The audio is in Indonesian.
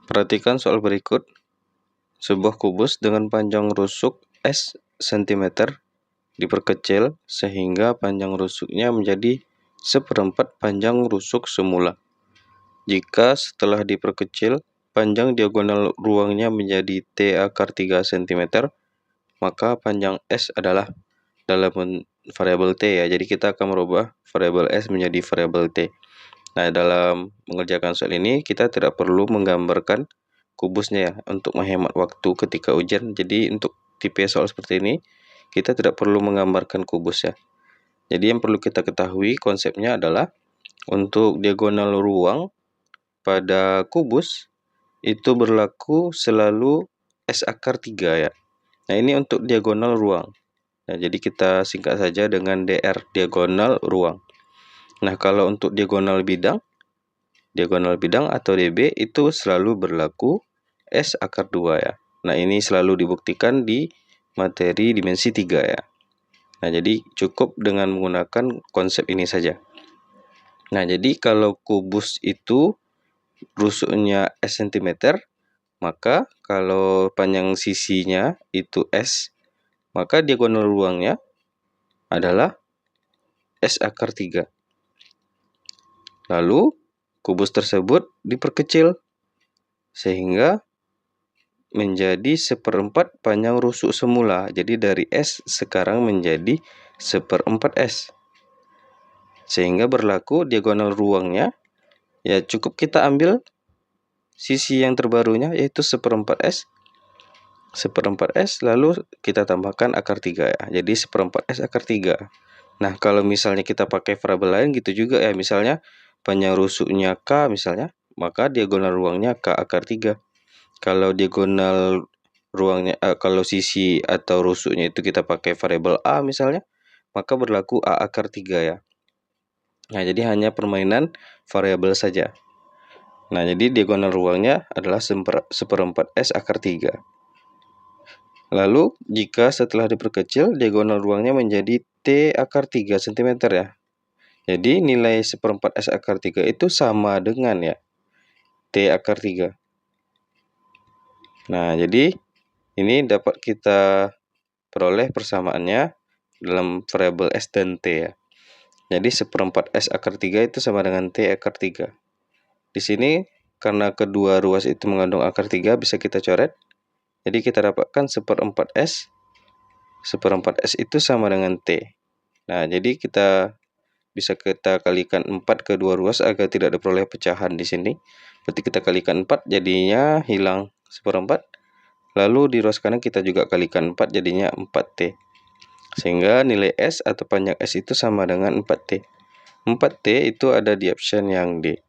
Perhatikan soal berikut. Sebuah kubus dengan panjang rusuk S cm diperkecil sehingga panjang rusuknya menjadi seperempat panjang rusuk semula. Jika setelah diperkecil, panjang diagonal ruangnya menjadi T akar 3 cm, maka panjang S adalah dalam variabel T ya. Jadi kita akan merubah variabel S menjadi variabel T. Nah, dalam mengerjakan soal ini kita tidak perlu menggambarkan kubusnya ya untuk menghemat waktu ketika ujian. Jadi untuk tipe soal seperti ini kita tidak perlu menggambarkan kubus ya. Jadi yang perlu kita ketahui konsepnya adalah untuk diagonal ruang pada kubus itu berlaku selalu S akar 3 ya. Nah, ini untuk diagonal ruang. Nah, jadi kita singkat saja dengan DR, diagonal ruang. Nah, kalau untuk diagonal bidang atau DB itu selalu berlaku S akar 2 ya. Nah, ini selalu dibuktikan di materi dimensi 3 ya. Nah, jadi cukup dengan menggunakan konsep ini saja. Nah, jadi kalau kubus itu rusuknya S cm, maka kalau panjang sisinya itu S, maka diagonal ruangnya adalah S akar 3. Lalu kubus tersebut diperkecil sehingga menjadi seperempat panjang rusuk semula. Jadi dari S sekarang menjadi seperempat S. Sehingga berlaku diagonal ruangnya, ya cukup kita ambil sisi yang terbarunya yaitu seperempat S. Seperempat S lalu kita tambahkan akar 3 ya. Jadi seperempat S akar 3. Nah, kalau misalnya kita pakai variabel lain gitu juga ya. Misalnya panjang rusuknya K misalnya, maka diagonal ruangnya K akar 3. Kalau diagonal ruangnya kalau sisi atau rusuknya itu kita pakai variabel A misalnya, maka berlaku A akar 3 ya. Nah, jadi hanya permainan variabel saja. Nah, jadi diagonal ruangnya adalah seperempat S akar 3. Lalu, jika setelah diperkecil, diagonal ruangnya menjadi T akar 3 cm ya. Jadi, nilai seperempat S akar 3 itu sama dengan ya, T akar 3. Nah, jadi ini dapat kita peroleh persamaannya dalam variabel S dan T ya. Jadi, seperempat S akar 3 itu sama dengan T akar 3. Di sini, karena kedua ruas itu mengandung akar 3, bisa kita coret. Jadi, kita dapatkan seperempat S itu sama dengan T. Nah, jadi kita bisa kita kalikan 4 kedua ruas agar tidak diperoleh pecahan di sini. Berarti kita kalikan 4 jadinya hilang seperempat. Lalu di ruas kanan kita juga kalikan 4 jadinya 4T. Sehingga nilai S atau panjang S itu sama dengan 4T. 4T itu ada di option yang D.